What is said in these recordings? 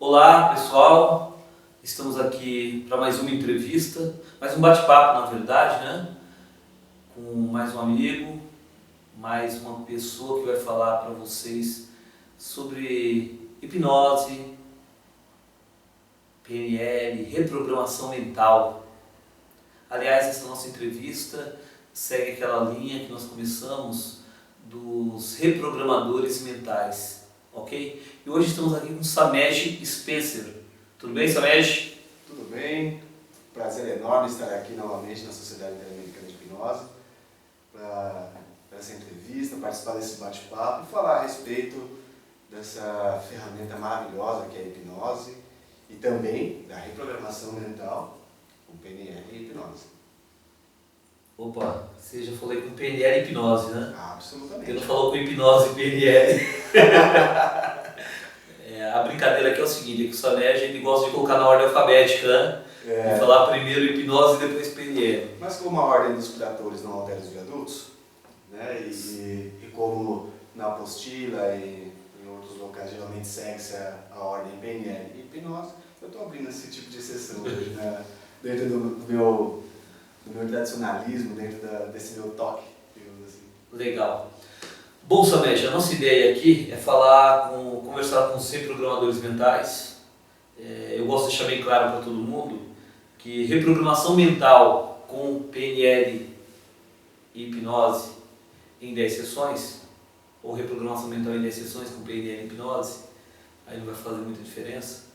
Olá pessoal, estamos aqui para mais uma entrevista, mais um bate-papo na verdade, né? Com mais um amigo, mais uma pessoa que vai falar para vocês sobre hipnose, PNL, reprogramação mental. Aliás, essa nossa entrevista segue aquela linha que nós começamos dos reprogramadores mentais, ok? E hoje estamos aqui com Samej Spencer. Tudo bem, Samej? Tudo bem, prazer enorme estar aqui novamente na Sociedade Interamericana de Hipnose para essa entrevista, participar desse bate-papo e falar a respeito dessa ferramenta maravilhosa que é a hipnose e também da reprogramação mental com PNL e hipnose. Opa, você já falou com PNL e hipnose, né? Absolutamente. Você não falou com hipnose e PNL. A brincadeira aqui é o seguinte, é que o Samej ele gosta de colocar na ordem alfabética, né? E falar primeiro hipnose e depois PNL. Mas como a ordem dos criadores não altera os viadutos, né? E como na apostila e em outros locais geralmente segue-se a ordem PNL e hipnose, eu estou abrindo esse tipo de exceção hoje, né? Dentro do meu tradicionalismo, dentro desse meu toque, digamos assim. Legal. Bom, Samej, a nossa ideia aqui é conversar com os reprogramadores mentais. Eu gosto de deixar bem claro para todo mundo que reprogramação mental com PNL e hipnose em 10 sessões, ou reprogramação mental em 10 sessões com PNL e hipnose, aí não vai fazer muita diferença.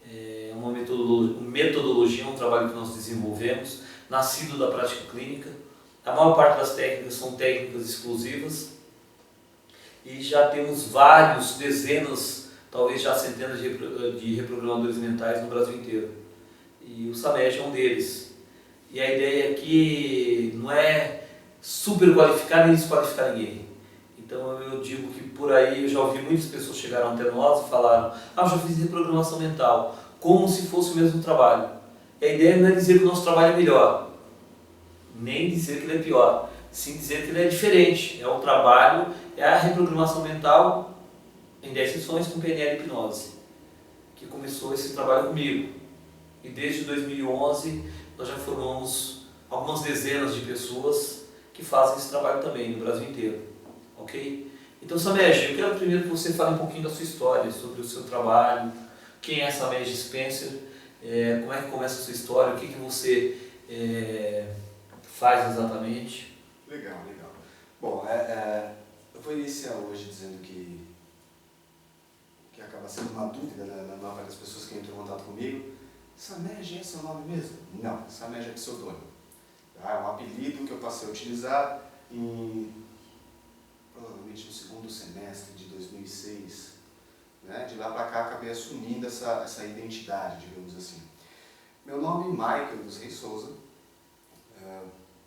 É uma metodologia, um trabalho que nós desenvolvemos, nascido da prática clínica. A maior parte das técnicas são técnicas exclusivas e já temos vários, dezenas, talvez já centenas de reprogramadores mentais no Brasil inteiro. E o Samej é um deles. E a ideia aqui não é super qualificar nem desqualificar ninguém. Então eu digo que por aí eu já ouvi muitas pessoas chegaram até nós e falaram: eu já fiz reprogramação mental, como se fosse o mesmo trabalho. E a ideia não é dizer que o nosso trabalho é melhor, nem dizer que ele é pior, sim dizer que ele é diferente. É um trabalho, é a reprogramação mental em 10 sessões com PNL e hipnose, que começou esse trabalho comigo. E desde 2011 nós já formamos algumas dezenas de pessoas que fazem esse trabalho também no Brasil inteiro, ok? Então, Samej, eu quero primeiro que você fale um pouquinho da sua história, sobre o seu trabalho, quem é Samej Spencer, como é que começa a sua história, o que você faz exatamente. Legal. Bom, eu vou iniciar hoje dizendo que acaba sendo uma dúvida na maior das pessoas que entram em contato comigo. Samej é seu nome mesmo? Não, Samej é pseudônimo. É um apelido que eu passei a utilizar provavelmente no segundo semestre de 2006. Né? De lá para cá acabei assumindo essa identidade, digamos assim. Meu nome é Michael dos Reis Souza.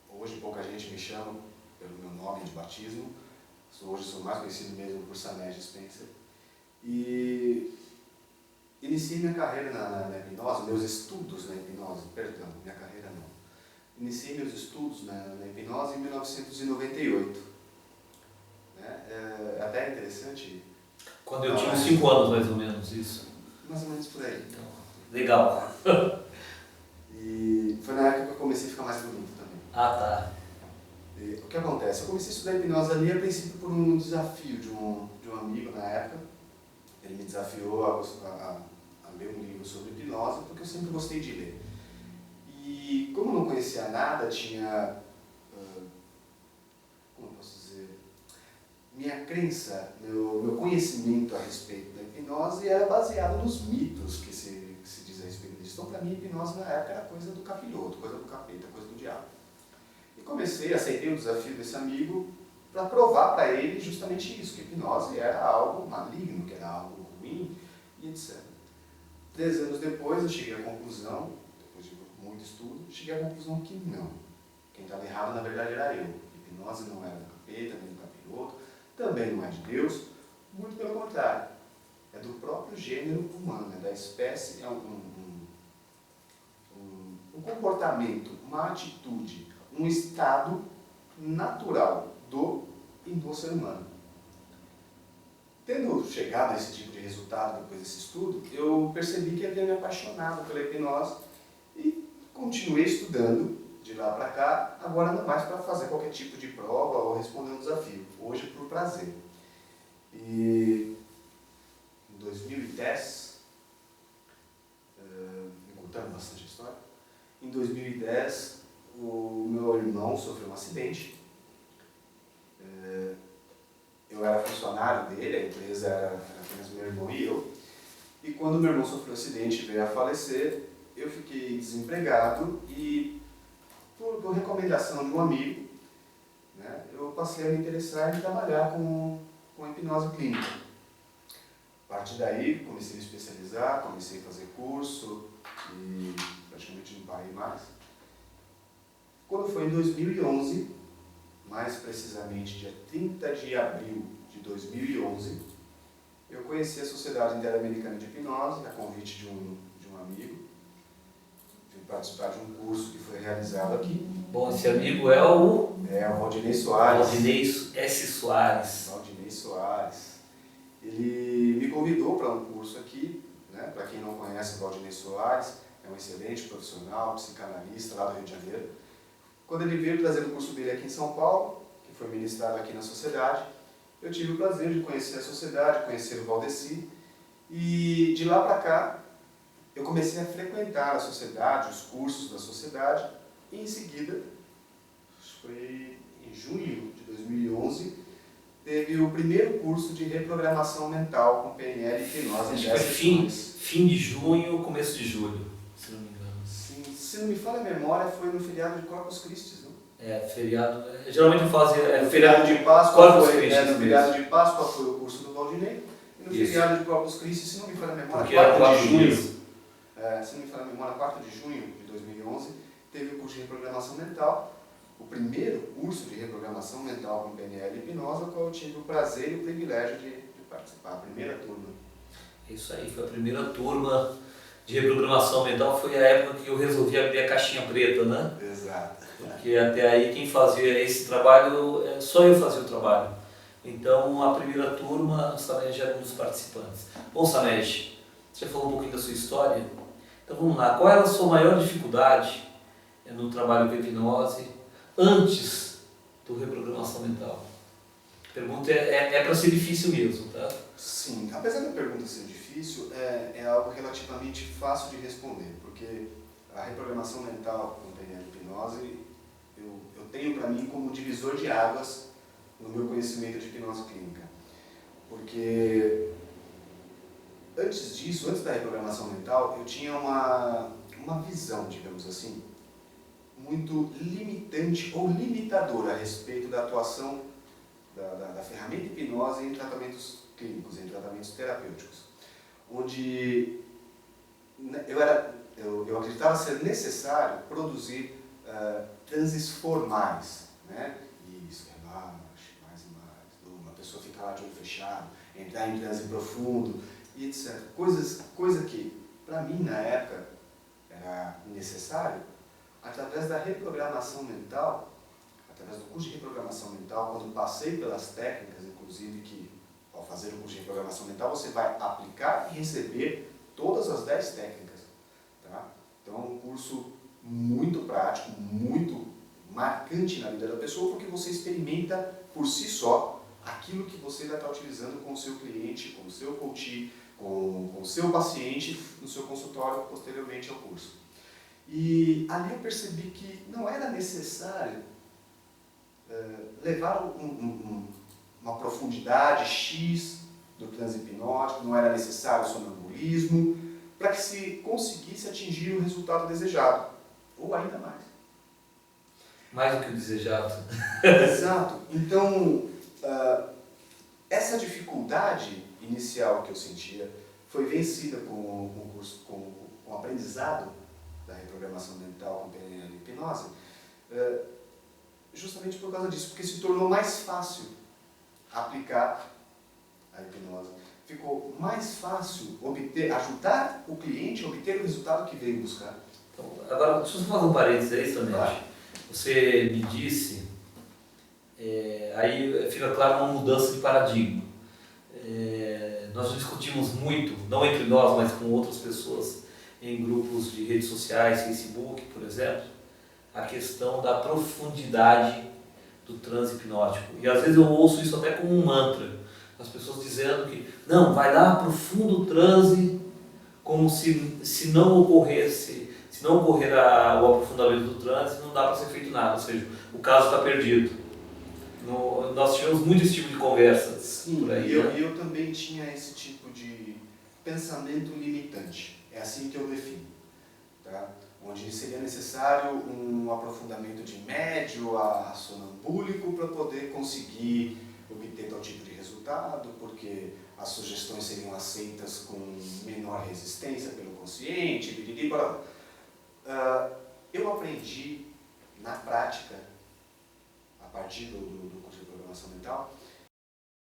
Hoje pouca gente me chama pelo meu nome de batismo. Hoje sou mais conhecido mesmo por Samej Spencer. E iniciei minha carreira na hipnose, meus estudos na hipnose, perdão, minha carreira não. Iniciei meus estudos na hipnose em 1998. Né? É até interessante. Quando eu tinha uns 5 anos mais ou menos, isso. Mais ou menos por aí. Então, legal. E foi na época que eu comecei a ficar mais bonito também. Ah, tá. E o que acontece? Eu comecei a estudar hipnose ali a princípio por um desafio de um amigo na época. Ele me desafiou a ler um livro sobre hipnose, porque eu sempre gostei de ler. E como eu não conhecia nada, tinha, como eu posso dizer, minha crença, meu conhecimento a respeito da hipnose era baseado nos mitos que se diz a respeito disso. Então, para mim, hipnose na época era coisa do capiroto, coisa do capeta, coisa do diabo. E aceitei o desafio desse amigo para provar para ele justamente isso, que hipnose era algo maligno, que era algo ruim e etc. 3 anos depois eu cheguei à conclusão, depois de muito estudo, cheguei à conclusão que não. Quem estava errado na verdade era eu. Hipnose não era do capeta, nem do capiroto, também não é de Deus, muito pelo contrário. É do próprio gênero humano, é da espécie, é um comportamento, uma atitude, um estado natural do e do ser humano. tendo chegado a esse tipo de resultado depois desse estudo, eu percebi que havia me apaixonado pela hipnose e continuei estudando de lá para cá, agora não mais para fazer qualquer tipo de prova ou responder um desafio, hoje por prazer. E em 2010, contando bastante a história, em 2010 o meu irmão sofreu um acidente. Eu era funcionário dele, a empresa era apenas meu irmão e eu. E quando meu irmão sofreu um acidente e veio a falecer, eu fiquei desempregado e, por recomendação de um amigo, né, eu passei a me interessar em trabalhar com hipnose clínica. A partir daí, comecei a me especializar, comecei a fazer curso e praticamente não parei mais. Quando foi em 2011, mais precisamente dia 30 de abril de 2011, eu conheci a Sociedade Interamericana de Hipnose, a convite de um amigo. Vim participar de um curso que foi realizado aqui. Bom, esse amigo é o... É o Valdinei Soares. Valdinei S. Soares. Valdinei Soares. Ele me convidou para um curso aqui, né? Para quem não conhece o Valdinei Soares, é um excelente profissional, psicanalista lá do Rio de Janeiro. Quando ele veio trazer o curso dele aqui em São Paulo, que foi ministrado aqui na sociedade, eu tive o prazer de conhecer a sociedade, conhecer o Valdeci, e de lá para cá eu comecei a frequentar a sociedade, os cursos da sociedade, e em seguida, foi em junho de 2011, teve o primeiro curso de reprogramação mental com PNL e hipnose em 10 sessões. Fim de junho, começo de julho, se não me engano. Sim, se não me falha a memória, foi no feriado de Corpus Christi, não? Feriado. Geralmente eu fazia. No feriado de Páscoa Corpus foi, Christi, no feriado de Páscoa foi o curso do Valdinei, e no Isso. feriado de Corpus Christi, se não me falha a memória, Porque era 4 de 4 junho. dias. Se não me falha a memória, 4 de junho de 2011, teve o curso de reprogramação mental, o primeiro curso de reprogramação mental com PNL e hipnose, ao qual eu tive o prazer e o privilégio de participar, a primeira turma. Isso aí, foi a primeira turma de reprogramação mental, foi a época que eu resolvi abrir a caixinha preta, né? Exato. Porque até aí quem fazia esse trabalho, só eu fazia o trabalho. Então a primeira turma, o Sanej era um dos participantes. Bom, Sanej, você falou um pouquinho da sua história, então vamos lá, qual era a sua maior dificuldade no trabalho com hipnose antes do reprogramação mental? A pergunta é para ser difícil mesmo, tá? Sim, apesar da pergunta ser difícil, é algo relativamente fácil de responder, porque a reprogramação mental com PNL e hipnose, eu tenho para mim como divisor de águas no meu conhecimento de hipnose clínica. Porque antes disso, antes da reprogramação mental, eu tinha uma visão, digamos assim, muito limitante ou limitadora a respeito da atuação da ferramenta hipnose em tratamentos clínicos, em tratamentos terapêuticos, onde eu acreditava ser necessário produzir transes formais, né? Isso, relaxe, mais e mais, uma pessoa ficar lá de olho fechado, entrar em transe profundo e etc. Coisa que, para mim, na época, era necessário, através da reprogramação mental, através do curso de reprogramação mental, quando passei pelas técnicas, inclusive que, ao fazer o curso de reprogramação mental, você vai aplicar e receber todas as 10 técnicas. Tá? Então, é um curso muito prático, muito marcante na vida da pessoa, porque você experimenta por si só aquilo que você vai estar utilizando com o seu cliente, com o seu coach, com o seu paciente no seu consultório posteriormente ao curso. E ali eu percebi que não era necessário levar uma profundidade X do transe hipnótico, não era necessário o sonambulismo, para que se conseguisse atingir o resultado desejado, ou ainda mais. Mais do que o desejado. Exato. Então, essa dificuldade inicial que eu sentia foi vencida com o curso, com o aprendizado da reprogramação mental com PNL e hipnose, justamente por causa disso, porque se tornou mais fácil aplicar a hipnose. Ficou mais fácil ajudar o cliente a obter o resultado que veio buscar. Então, agora, deixa eu só fazer um parênteses aí, Sanej. Claro. Você me disse, aí fica claro uma mudança de paradigma. nós discutimos muito, não entre nós, mas com outras pessoas, em grupos de redes sociais, Facebook, por exemplo, a questão da profundidade do transe hipnótico. E às vezes eu ouço isso até como um mantra, as pessoas dizendo que não, vai lá profundo transe, como se não ocorresse, se não ocorrer o aprofundamento do transe, não dá para ser feito nada, ou seja, o caso está perdido. Nós tivemos muito esse tipo de conversa. Sim, por aí, eu também tinha esse tipo de pensamento limitante. É assim que eu defino. Tá? Onde seria necessário um aprofundamento de médio a sonambúlico para poder conseguir obter tal tipo de resultado, porque as sugestões seriam aceitas com menor resistência pelo consciente, biriri, blá, blá. Eu aprendi na prática, a partir do curso de programação mental,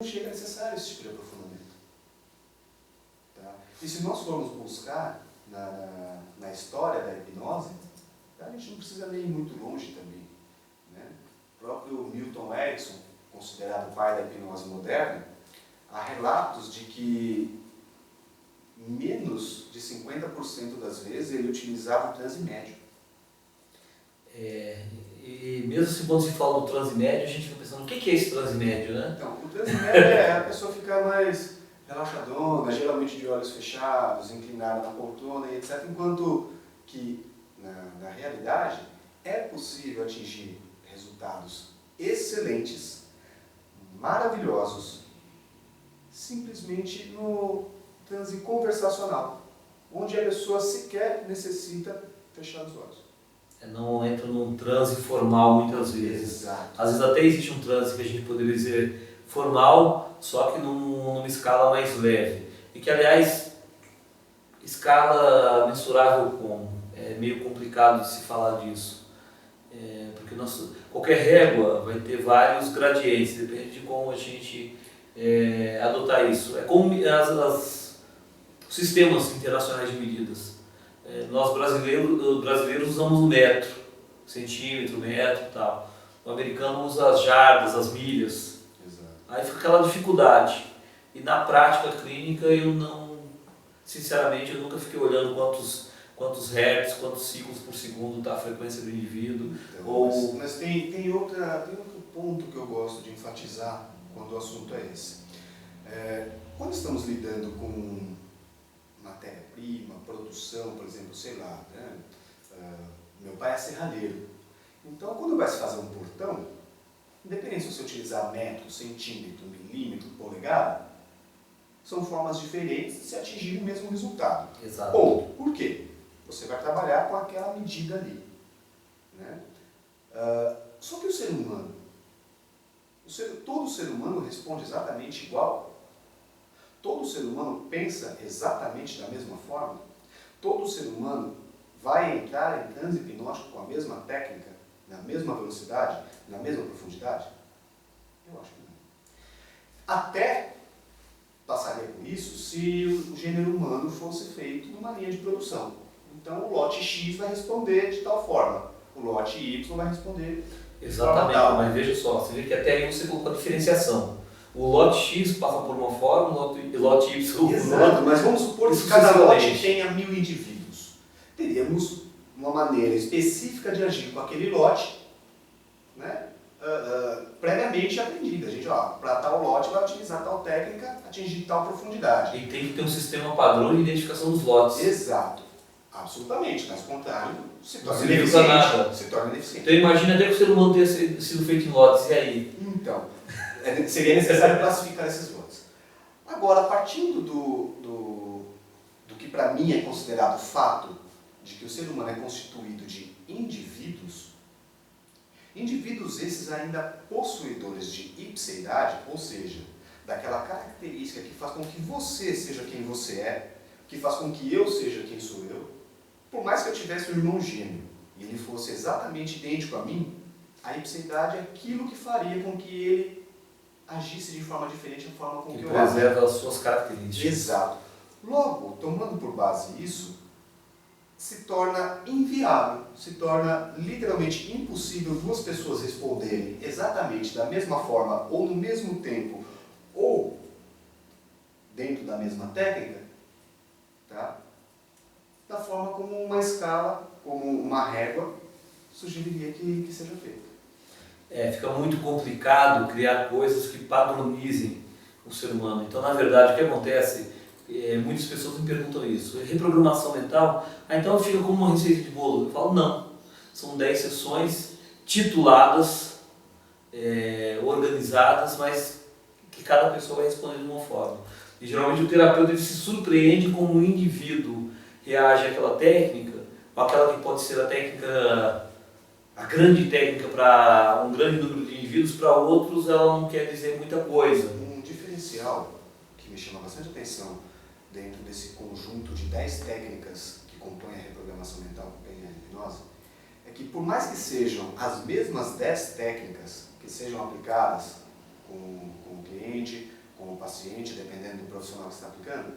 não chega necessário esse tipo de aprofundamento. Tá? E se nós formos buscar na história da hipnose, a gente não precisa nem ir muito longe também. Né? O próprio Milton Erickson, considerado o pai da hipnose moderna, há relatos de que menos de 50% das vezes ele utilizava o transe médio. E mesmo se quando se fala do transe médio, a gente fica pensando, o que é esse transe médio, né? Então, o transe médio é a pessoa ficar mais relaxadona, geralmente de olhos fechados, inclinada na poltrona e etc. Enquanto que, na realidade, é possível atingir resultados excelentes, maravilhosos, simplesmente no transe conversacional, onde a pessoa sequer necessita fechar os olhos. Não entra num transe formal muitas vezes. Exato. Às vezes até existe um transe que a gente poderia dizer formal, só que numa escala mais leve. E que, aliás, escala mensurável como? É meio complicado de se falar disso. Porque qualquer régua vai ter vários gradientes, depende de como a gente adotar isso. É como os sistemas internacionais de medidas. Nós brasileiros usamos o metro, centímetro, metro e tal. O americano usa as jardas, as milhas. Exato. Aí fica aquela dificuldade. E na prática clínica sinceramente, eu nunca fiquei olhando quantos hertz, quantos ciclos por segundo está a frequência do indivíduo. Então, mas tem outro ponto que eu gosto de enfatizar quando o assunto é esse. Quando estamos lidando com matéria-prima, produção, por exemplo, sei lá, né? Meu pai é serralheiro. Então, quando vai se fazer um portão, independente se você utilizar metro, centímetro, milímetro, polegada, são formas diferentes de se atingir o mesmo resultado. Exato. Ponto. Por quê? Você vai trabalhar com aquela medida ali. Né? Só que o ser humano, todo ser humano responde exatamente igual. Todo ser humano pensa exatamente da mesma forma? Todo ser humano vai entrar em transe hipnótico com a mesma técnica, na mesma velocidade, na mesma profundidade? Eu acho que não. Até passaria por isso se o gênero humano fosse feito numa linha de produção. Então o lote X vai responder de tal forma, o lote Y vai responder de Exatamente, forma tal. mas veja só, você vê que até aí você colocou a diferenciação. O lote X passa por uma forma, o lote Y por outra. Exato, mas vamos supor que cada lote tenha 1000 indivíduos. Teríamos uma maneira específica de agir com aquele lote, né, previamente aprendida. A gente, para tal lote, vai utilizar tal técnica, atingir tal profundidade. E tem que ter um sistema padrão de identificação dos lotes. Exato, absolutamente. Caso contrário, se torna Não significa nada. Se torna ineficiente. Então imagina até que o ser humano tenha sido feito em lotes, e aí? Então, seria necessário classificar esses lotes. Agora, partindo do que para mim é considerado fato de que o ser humano é constituído de indivíduos esses ainda possuidores de ipseidade, ou seja, daquela característica que faz com que você seja quem você é, que faz com que eu seja quem sou eu. Por mais que eu tivesse um irmão gêmeo e ele fosse exatamente idêntico a mim, a ipseidade é aquilo que faria com que ele agisse de forma diferente da forma com que eu ajo. Preserva as suas características. Exato. Logo, tomando por base isso, se torna inviável, se torna literalmente impossível duas pessoas responderem exatamente da mesma forma ou no mesmo tempo ou dentro da mesma técnica, tá? Da forma como uma escala, como uma régua, sugeriria que seja feito. Fica muito complicado criar coisas que padronizem o ser humano. Então, na verdade, o que acontece, muitas pessoas me perguntam isso, reprogramação mental, então fica como uma receita de bolo. Eu falo, não, são 10 sessões tituladas, organizadas, mas que cada pessoa vai responder de uma forma. E geralmente o terapeuta ele se surpreende como o indivíduo reage àquela técnica, ou aquela que pode ser a técnica, a grande técnica para um grande número de indivíduos, para outros ela não quer dizer muita coisa. Um diferencial que me chama bastante atenção dentro desse conjunto de 10 técnicas que compõem a reprogramação mental com PNL e hipnose, é que por mais que sejam as mesmas 10 técnicas que sejam aplicadas com o cliente, com o paciente, dependendo do profissional que está aplicando,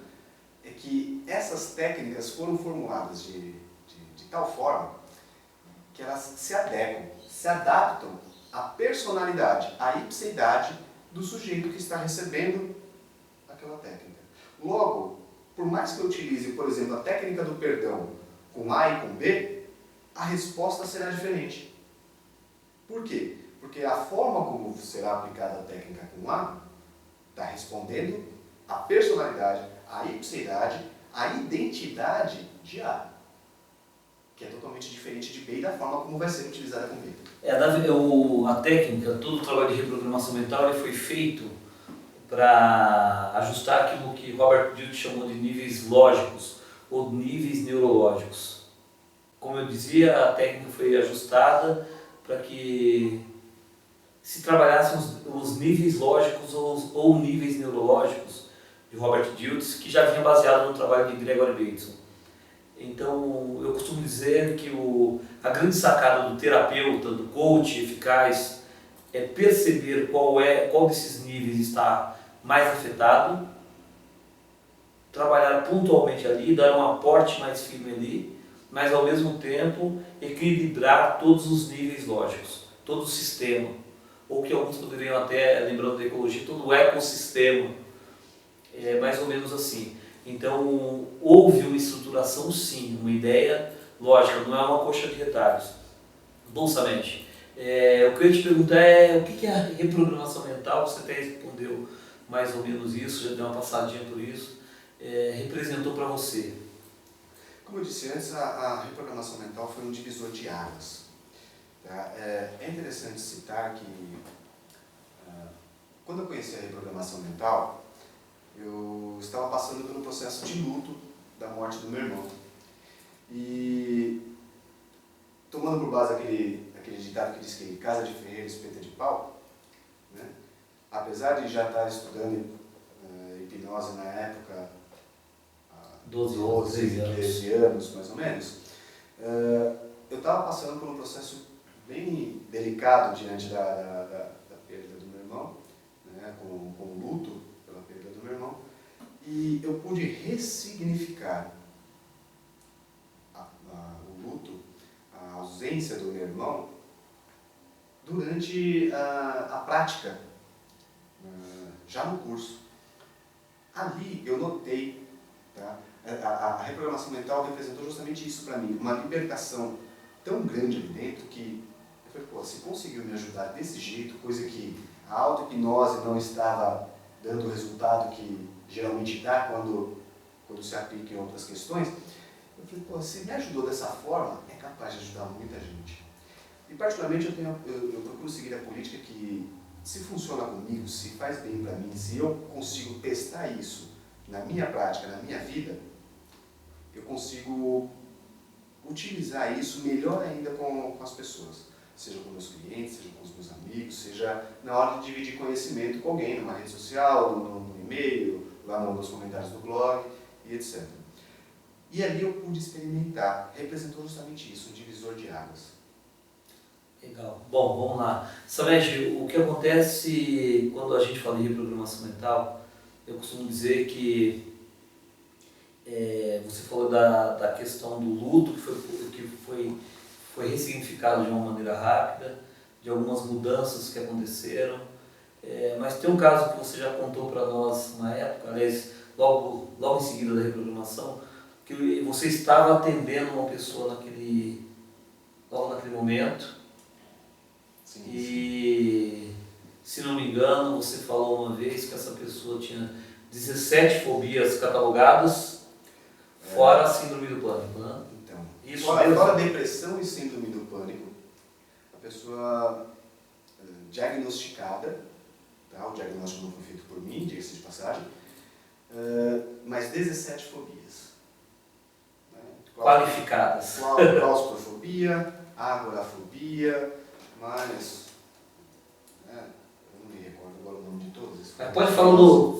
é que essas técnicas foram formuladas de tal forma que elas se adequam, se adaptam à personalidade, à ipseidade do sujeito que está recebendo aquela técnica. Logo, por mais que eu utilize, por exemplo, a técnica do perdão com A e com B, a resposta será diferente. Por quê? Porque a forma como será aplicada a técnica com A está respondendo à personalidade, à ipseidade, à identidade de A, que é totalmente diferente de B e da forma como vai ser utilizada com B. A técnica, todo o trabalho de reprogramação mental ele foi feito para ajustar aquilo que Robert Dilts chamou de níveis lógicos ou níveis neurológicos. Como eu dizia, a técnica foi ajustada para que se trabalhassem os níveis lógicos ou níveis neurológicos de Robert Dilts, que já vinha baseado no trabalho de Gregory Bateson. Então, eu costumo dizer que a grande sacada do terapeuta, do coach eficaz, é perceber qual desses níveis está mais afetado, trabalhar pontualmente ali, dar um aporte mais firme ali, mas ao mesmo tempo equilibrar todos os níveis lógicos, todo o sistema, ou que alguns poderiam até, lembrando da ecologia, todo o ecossistema, mais ou menos assim. Então, houve uma estruturação sim, uma ideia lógica, não é uma coxa de retalhos. Bolsamente, o que eu ia te perguntar o que é a reprogramação mental, você até respondeu mais ou menos isso, já deu uma passadinha por isso, representou para você? Como eu disse antes, a reprogramação mental foi um divisor de águas. Tá? É interessante citar que, quando eu conheci a reprogramação mental, eu estava passando pelo processo de luto da morte do meu irmão. E, tomando por base aquele ditado que diz que casa de ferreiro, espeta de pau, né? Apesar de já estar estudando hipnose na época, 12, 13 anos mais ou menos, eu estava passando por um processo bem delicado diante da perda do meu irmão, né? com o luto pela perda do meu irmão, e eu pude ressignificar o luto, a ausência do meu irmão, durante a prática, já no curso. Ali eu notei, tá? A reprogramação mental representou justamente isso para mim, uma libertação tão grande ali dentro que eu falei, pô, se conseguiu me ajudar desse jeito, coisa que a auto-hipnose não estava dando o resultado que geralmente dá quando se aplica em outras questões, eu falei, pô, se me ajudou dessa forma, é capaz de ajudar muita gente. E particularmente eu procuro seguir a política que, se funciona comigo, se faz bem para mim, se eu consigo testar isso na minha prática, na minha vida, eu consigo utilizar isso melhor ainda com as pessoas. Seja com meus clientes, seja com os meus amigos, seja na hora de dividir conhecimento com alguém, numa rede social, no e-mail, lá nos comentários do blog e etc. E ali eu pude experimentar, representou justamente isso, um divisor de águas. Legal. Bom, vamos lá. Samed, o que acontece quando a gente fala em reprogramação mental, eu costumo dizer que você falou da questão do luto, que foi ressignificado de uma maneira rápida, de algumas mudanças que aconteceram, mas tem um caso que você já contou para nós na época, aliás, logo em seguida da reprogramação, que você estava atendendo uma pessoa logo naquele momento. Sim, E, se não me engano, você falou uma vez que essa pessoa tinha 17 fobias catalogadas, fora a síndrome do pânico, né? Então, Isso fora depressão e síndrome do pânico, a pessoa diagnosticada, tá? O diagnóstico não foi feito por mim, diga-se de passagem, mas 17 fobias. Né? Qualificadas. Claustrofobia, agorafobia, mas eu não me recordo agora o nome de todas. Pode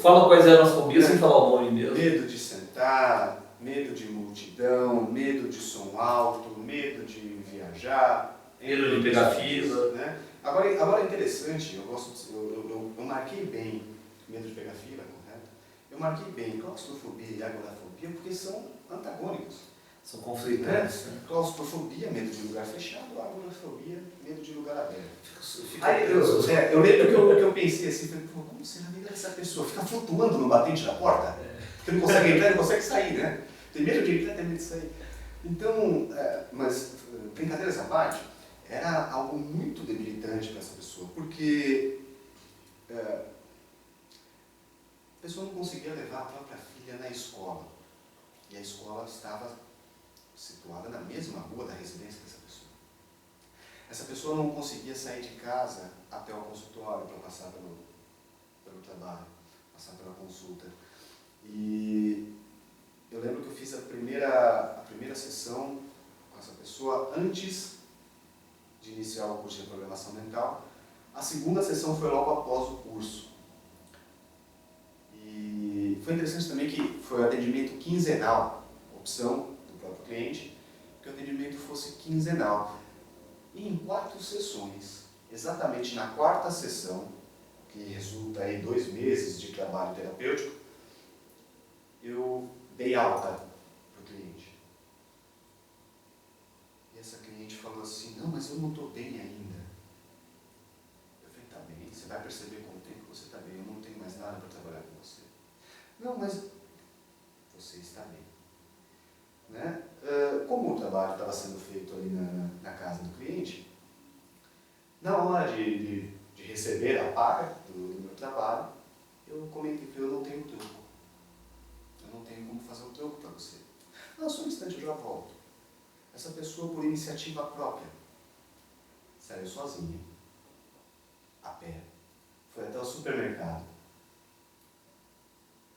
fala quais eram as fobias sem falar o nome mesmo. Medo de sentar, medo de multidão, medo de som alto, medo de viajar, Medo de pegar fila. Né? Agora é interessante, eu marquei bem medo de pegar fila, correto? Eu marquei bem claustrofobia e agorafobia porque são antagônicos. São conflitantes. Né? Claustrofobia, medo de lugar fechado, agorafobia, medo de lugar aberto. Aí Eu lembro que eu pensei assim, falei, pô, como será a vida dessa pessoa? Fica flutuando no batente da porta? Porque não consegue entrar e não consegue sair, né? Tem medo de entrar, tem medo de sair. Então, mas brincadeiras à parte, era algo muito debilitante para essa pessoa, porque a pessoa não conseguia levar a própria filha na escola. E a escola estava situada na mesma rua da residência dessa pessoa. Essa pessoa não conseguia sair de casa até o consultório para passar pelo trabalho, passar pela consulta. E eu lembro que eu fiz a primeira sessão com essa pessoa antes de iniciar o curso de programação mental. A segunda sessão foi logo após o curso. E foi interessante também que foi o atendimento quinzenal, opção do próprio cliente, que o atendimento fosse quinzenal. E em 4 sessões, exatamente na 4ª sessão, que resulta em 2 meses de trabalho terapêutico, eu dei alta para o cliente. E essa cliente falou assim, não, mas eu não estou bem ainda. Eu falei, tá bem, você vai perceber com o tempo que você está bem, eu não tenho mais nada para trabalhar com você. Não, mas você está bem. Né? Como o trabalho estava sendo feito ali na casa do cliente, na hora de receber a paga do meu trabalho, eu comentei que eu não tenho troco. Eu não tenho como fazer o troco para você. Não, só um instante, eu já volto. Essa pessoa, por iniciativa própria, saiu sozinha, a pé, foi até o supermercado,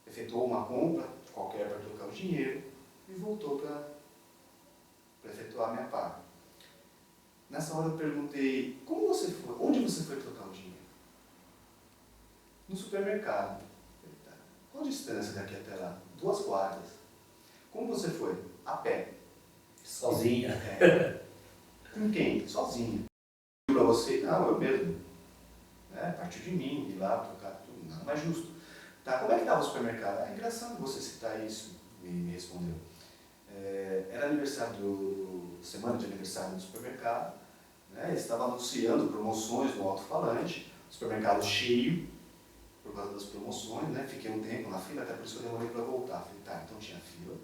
efetuou uma compra qualquer para trocar o dinheiro e voltou para efetuar a minha paga. Nessa hora eu perguntei, como você foi? Onde você foi trocar o dinheiro? No supermercado. Qual a distância daqui até lá? 2 quadras. Como você foi? A pé. Sozinha. Com quem? Sozinha. Para você? Não, eu mesmo. Partiu de mim, ir lá trocar tudo. Nada mais justo. Tá, como é que estava o supermercado? É engraçado você citar isso, me respondeu. Era semana de aniversário do supermercado, né? Eles estavam anunciando promoções no alto-falante, supermercado cheio, por causa das promoções, né? Fiquei um tempo na fila, até por isso eu demorei para voltar. Falei, tá, então tinha fila.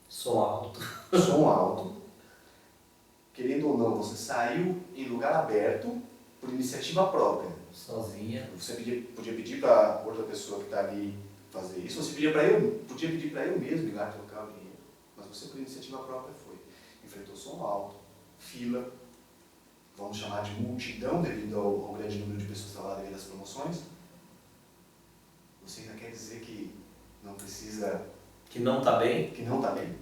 Som alto. Som alto. Querendo ou não, você saiu em lugar aberto por iniciativa própria. Sozinha. Você podia pedir para outra pessoa que está ali fazer isso, você podia pedir para eu mesmo ir lá trocar o dinheiro. Mas você, por iniciativa própria, foi. Enfrentou som alto, fila, vamos chamar de multidão devido ao grande número de pessoas que estavam lá devido às promoções. Você ainda quer dizer que não precisa... Que não está bem? Que não está bem?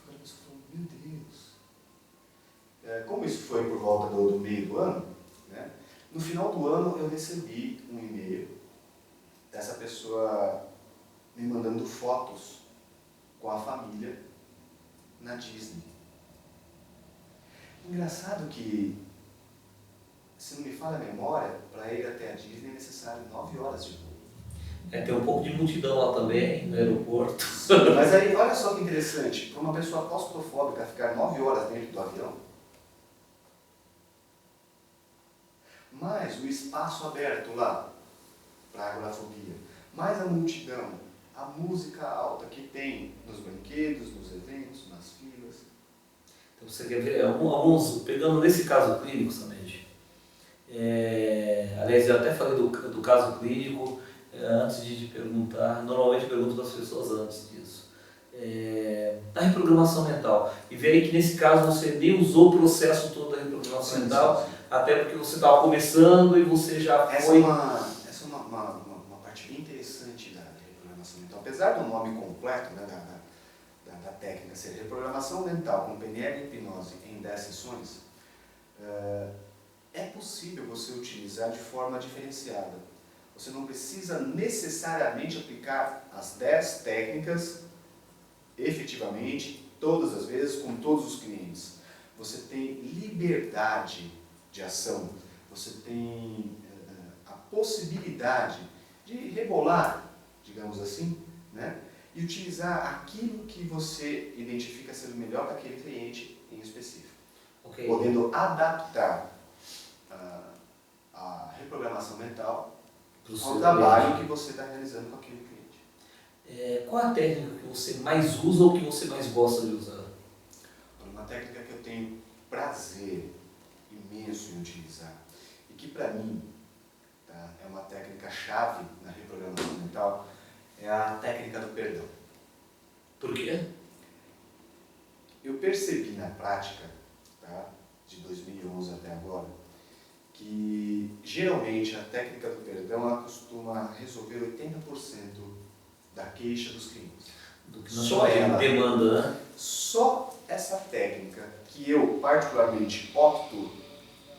A pessoa falou, meu Deus. Como isso foi por volta do meio do ano, né? No final do ano eu recebi um e-mail dessa pessoa me mandando fotos com a família na Disney. Engraçado que, se não me falha a memória, para ir até a Disney é necessário 9 horas de voo. Tem um pouco de multidão lá também, no aeroporto. Mas aí, olha só que interessante, para uma pessoa claustrofóbica ficar 9 horas dentro do avião, mais o espaço aberto lá, para a agorafobia, mais a multidão, a música alta que tem nos brinquedos, nos eventos, nas filas. Então você quer ver alguns, pegando nesse caso clínico, Samed, aliás, eu até falei do caso clínico antes de te perguntar, normalmente eu pergunto para as pessoas antes disso. Da reprogramação mental. E vê aí que nesse caso você nem usou o processo todo da reprogramação mental, Sim. até porque você estava começando e você já foi... Essa é uma parte bem interessante da reprogramação mental. Apesar do nome completo, né, da técnica ser reprogramação mental com PNL e hipnose em 10 sessões, é possível você utilizar de forma diferenciada. Você não precisa necessariamente aplicar as 10 técnicas efetivamente, todas as vezes, com todos os clientes. Você tem liberdade de ação, você tem a possibilidade de rebolar, digamos assim, né? E utilizar aquilo que você identifica ser o melhor para aquele cliente em específico. Okay. Podendo adaptar a reprogramação mental ao trabalho que você está realizando com aquele cliente. Qual a técnica que você mais usa ou que você mais gosta de usar? Uma técnica que eu tenho prazer imenso em utilizar e que para mim é uma técnica chave na reprogramação mental é a técnica do perdão. Por quê? Eu percebi na prática, de 2011 até agora, que geralmente a técnica do perdão ela costuma resolver 80% da queixa dos clientes. Do que nós chamamos de demanda, né? Só essa técnica, que eu particularmente opto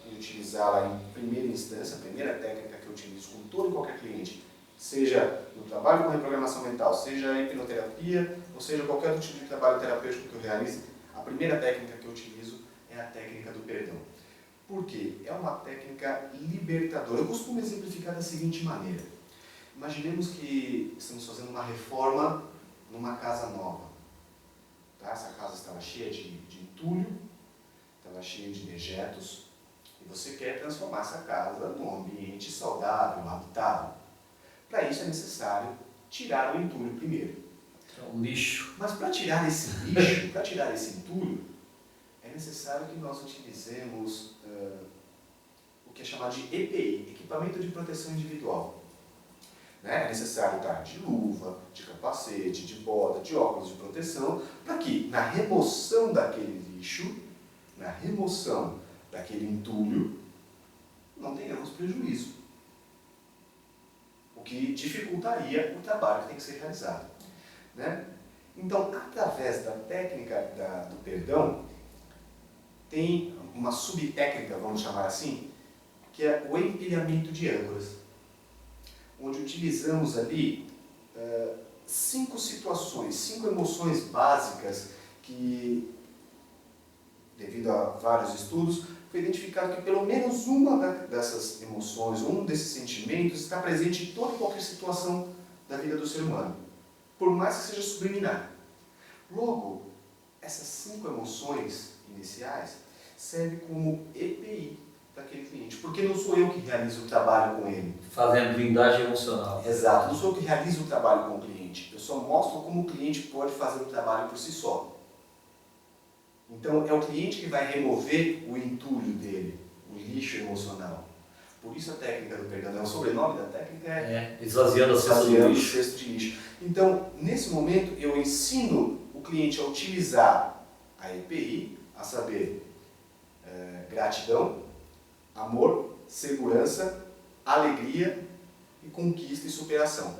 em utilizá-la em primeira instância, a primeira técnica que eu utilizo com todo e qualquer cliente, seja no trabalho com reprogramação mental, seja a hipnoterapia, ou seja qualquer outro tipo de trabalho terapêutico que eu realize, a primeira técnica que eu utilizo é a técnica do perdão. Por quê? É uma técnica libertadora. Eu costumo exemplificar da seguinte maneira. Imaginemos que estamos fazendo uma reforma numa casa nova. Essa casa estava cheia de entulho, estava cheia de dejetos, e você quer transformar essa casa num ambiente saudável, habitável. Para isso é necessário tirar o entulho primeiro. É um lixo. Mas para tirar esse lixo, para tirar esse entulho, é necessário que nós utilizemos o que é chamado de EPI, Equipamento de Proteção Individual. É necessário estar de luva, de capacete, de bota, de óculos de proteção, para que na remoção daquele lixo, na remoção daquele entulho, não tenhamos prejuízo. O que dificultaria o trabalho que tem que ser realizado. Né? Então, através da técnica do perdão, tem uma subtécnica, vamos chamar assim, que é o empilhamento de âncoras, onde utilizamos ali 5 situações, 5 emoções básicas que, devido a vários estudos, foi identificado que pelo menos uma dessas emoções, um desses sentimentos, está presente em toda e qualquer situação da vida do ser humano, por mais que seja subliminar. Logo, essas 5 emoções iniciais servem como EPI para aquele cliente, porque não sou eu que realizo o trabalho com ele. Fazendo blindagem emocional. Exato, não sou eu que realizo o trabalho com o cliente, eu só mostro como o cliente pode fazer o trabalho por si só. Então é o cliente que vai remover o entulho dele, o lixo emocional. Por isso a técnica do perdão, o sobrenome da técnica esvaziando a cesta do lixo. Cesto de lixo. Então, nesse momento, eu ensino o cliente a utilizar a EPI, a saber, gratidão, amor, segurança, alegria e conquista e superação.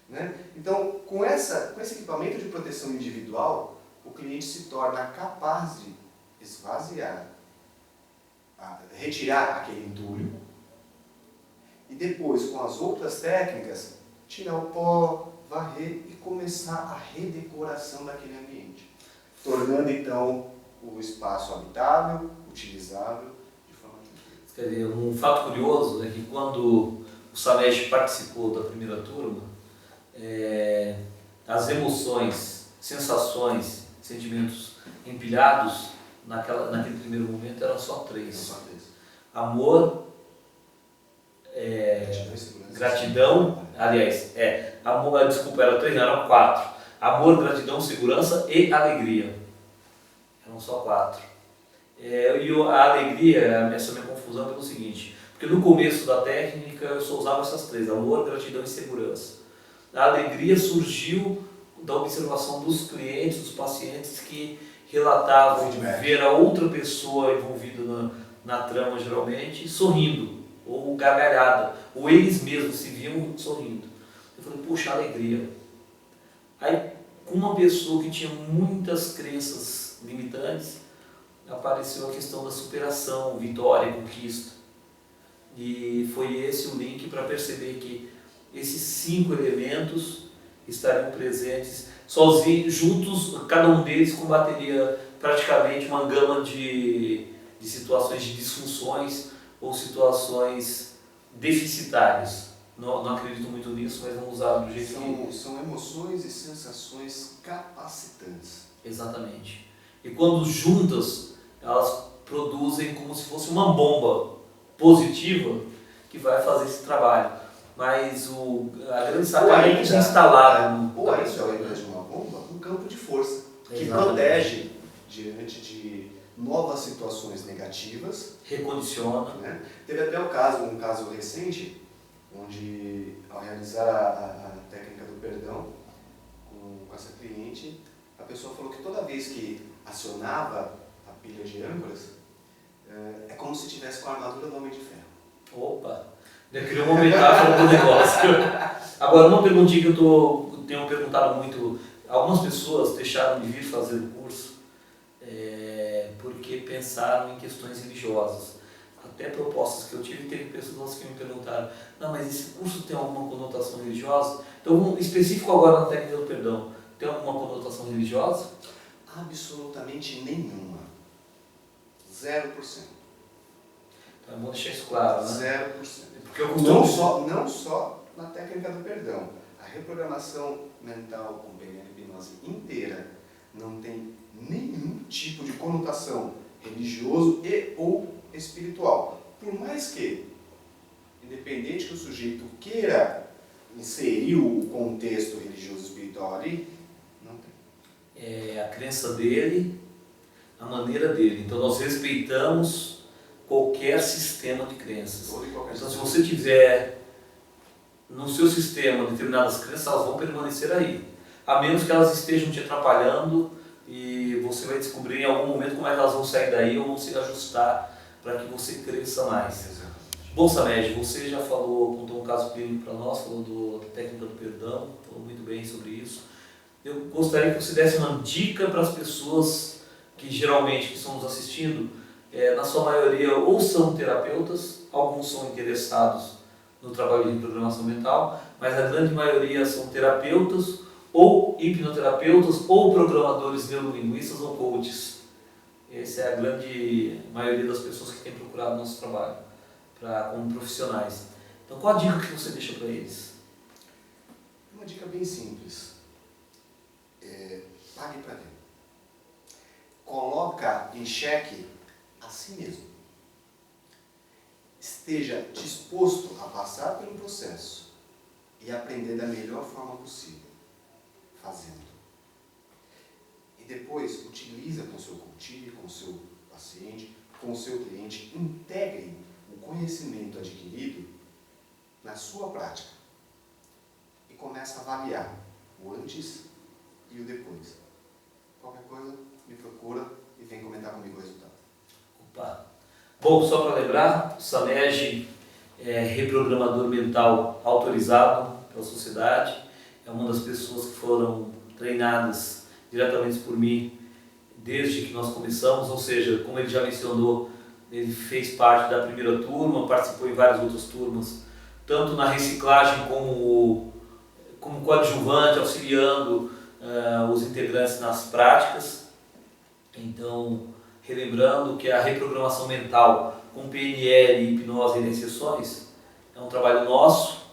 Né? Então, com esse equipamento de proteção individual, o cliente se torna capaz de esvaziar, retirar aquele entulho e depois, com as outras técnicas, tirar o pó, varrer e começar a redecoração daquele ambiente, tornando então o espaço habitável, utilizável, de forma tranquila. Quer dizer, um fato curioso é que quando o Samed participou da primeira turma, as emoções, sensações, sentimentos empilhados naquele primeiro momento eram só 3. Só 3. Amor, gratidão, aliás, amor, desculpa, era 3, eram 4. Amor, gratidão, segurança e alegria. Eram só 4. E a alegria, essa minha confusão pelo seguinte, porque no começo da técnica eu só usava essas 3, amor, gratidão e segurança. A alegria surgiu da observação dos clientes, dos pacientes que relatavam ver a outra pessoa envolvida na trama geralmente sorrindo, ou gargalhada, ou eles mesmos se viam sorrindo. Eu falei, poxa, alegria. Aí, com uma pessoa que tinha muitas crenças limitantes, apareceu a questão da superação, vitória, conquista. E foi esse o link para perceber que esses 5 elementos estariam presentes sozinhos, juntos, cada um deles combateria praticamente uma gama de situações de disfunções ou situações deficitárias. Não acredito muito nisso, mas vamos usar do jeito que... São emoções e sensações capacitantes. Exatamente. E quando juntas, elas produzem como se fosse uma bomba positiva que vai fazer esse trabalho. Mas a grande sacada é que instalaram. Ou ainda, ao invés de uma bomba, um campo de força que Exatamente. protege diante de novas situações negativas. Recondiciona. Né? Teve até um caso recente, onde ao realizar a técnica do perdão com essa cliente, a pessoa falou que toda vez que acionava a pilha de âncoras, é como se estivesse com a armadura do Homem de Ferro. Opa! Já criou uma metáfora do negócio. Agora, uma perguntinha que eu tenho perguntado muito, algumas pessoas deixaram de vir fazer o curso porque pensaram em questões religiosas. Até propostas que eu tive, teve pessoas que me perguntaram, não, mas esse curso tem alguma conotação religiosa? Então, específico agora na técnica do perdão, tem alguma conotação religiosa? Absolutamente nenhuma. 0%. Então, é bom deixar isso claro, né? 0%. Porque eu costumo... Não só na técnica do perdão. A reprogramação mental com PNL hipnose inteira não tem nenhum tipo de conotação religioso e ou espiritual. Por mais que, independente que o sujeito queira inserir o contexto religioso e espiritual ali, não tem. É a crença dele, a maneira dele. Então nós respeitamos qualquer sistema de crenças. Então se você tiver no seu sistema determinadas crenças, elas vão permanecer aí. A menos que elas estejam te atrapalhando e você vai descobrir em algum momento como é que elas vão sair daí ou vão se ajustar para que você cresça mais. Exatamente. Bom, Samed, você já contou um caso clínico para nós, falou da técnica do perdão, falou muito bem sobre isso. Eu gostaria que você desse uma dica para as pessoas que geralmente estão nos assistindo, na sua maioria ou são terapeutas, alguns são interessados no trabalho de reprogramação mental, mas a grande maioria são terapeutas ou hipnoterapeutas ou programadores neurolinguistas ou coaches. Essa é a grande maioria das pessoas que têm procurado nosso trabalho como profissionais. Então, qual a dica que você deixa para eles? Uma dica bem simples. Pague para ver. Coloca em xeque a si mesmo. Esteja disposto a passar pelo processo e aprender da melhor forma possível, fazendo. E depois, utiliza com o seu coach, com o seu paciente, com o seu cliente, integre o conhecimento adquirido na sua prática e comece a avaliar o antes e o depois. Qualquer coisa, me procura e vem comentar comigo o resultado. Opa! Bom, só para lembrar, o Samed é reprogramador mental autorizado pela sociedade, é uma das pessoas que foram treinadas diretamente por mim desde que nós começamos, ou seja, como ele já mencionou, ele fez parte da primeira turma, participou em várias outras turmas, tanto na reciclagem como coadjuvante, auxiliando os integrantes nas práticas. Então, relembrando que a reprogramação mental com PNL, hipnose e sessões é um trabalho nosso.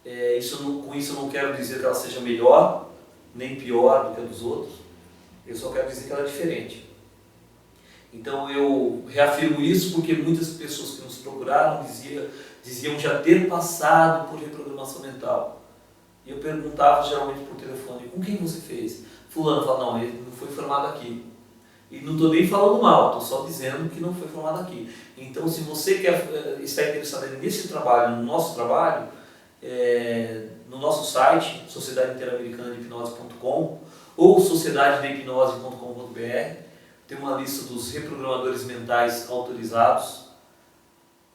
Com isso eu não quero dizer que ela seja melhor, nem pior do que a dos outros. Eu só quero dizer que ela é diferente. Então eu reafirmo isso porque muitas pessoas que nos procuraram diziam já ter passado por reprogramação mental. E eu perguntava geralmente por telefone, com quem você fez? Fulano fala, não, ele não foi formado aqui. E não estou nem falando mal, estou só dizendo que não foi formado aqui. Então, se você está interessado nesse trabalho, no nosso trabalho, no nosso site, Sociedade Interamericana de Hipnose.com ou sociedadedehipnose.com.br, tem uma lista dos reprogramadores mentais autorizados,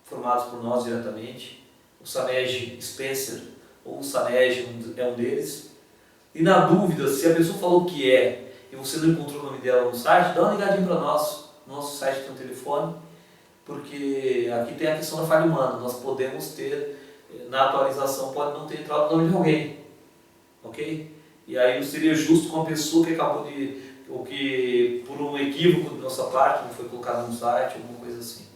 formados por nós diretamente. O Sanej Spencer, ou o Sanej é um deles. E na dúvida, se a pessoa falou que e você não encontrou o nome dela no site, dá uma ligadinha para nós. Nosso site tem um telefone, porque aqui tem a questão da falha humana. Nós podemos ter, na atualização, pode não ter entrado o nome de alguém. Ok? E aí não seria justo com a pessoa que acabou de, ou que por um equívoco da nossa parte, não foi colocado no site, alguma coisa assim.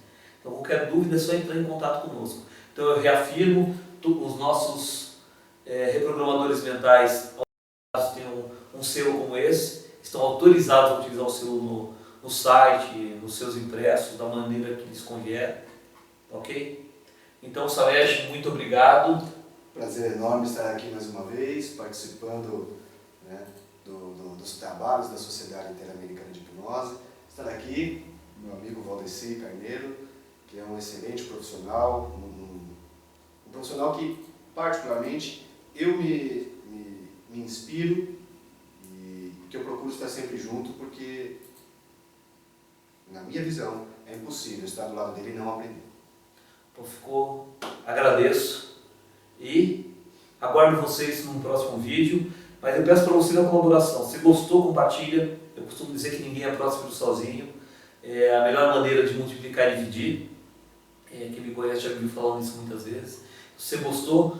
Então qualquer dúvida é só entrar em contato conosco. Então eu reafirmo, os nossos reprogramadores mentais têm um selo como esse, estão autorizados a utilizar o selo no site, nos seus impressos, da maneira que lhes convier. Ok? Então, Sanej, muito obrigado. Prazer enorme estar aqui mais uma vez, participando, né, dos trabalhos da Sociedade Interamericana de Hipnose. Estar aqui, meu amigo Valdeci Carneiro, que é um excelente profissional, um profissional que, particularmente, eu me inspiro e que eu procuro estar sempre junto, porque, na minha visão, é impossível estar do lado dele e não aprender. Então agradeço e aguardo vocês num próximo vídeo, mas eu peço para vocês a colaboração. Se gostou, compartilha. Eu costumo dizer que ninguém é próximo sozinho. É a melhor maneira de multiplicar e dividir. Quem me conhece já me viu falando isso muitas vezes. Se você gostou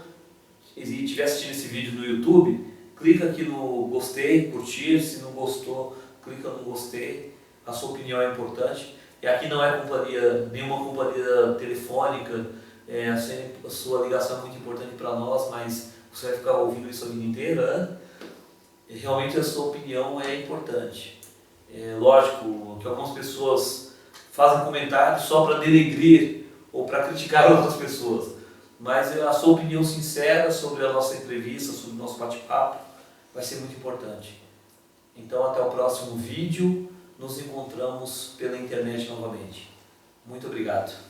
e estiver assistindo esse vídeo no YouTube, clica aqui no gostei, curtir. Se não gostou, clica no gostei. A sua opinião é importante. E aqui não é nenhuma companhia telefônica, a sua ligação é muito importante para nós, mas você vai ficar ouvindo isso a vida inteira, né? E realmente a sua opinião é importante. É lógico que algumas pessoas fazem comentários só para denegrir ou para criticar outras pessoas, mas a sua opinião sincera sobre a nossa entrevista, sobre o nosso bate-papo, vai ser muito importante. Então até o próximo vídeo. Nos encontramos pela internet novamente. Muito obrigado.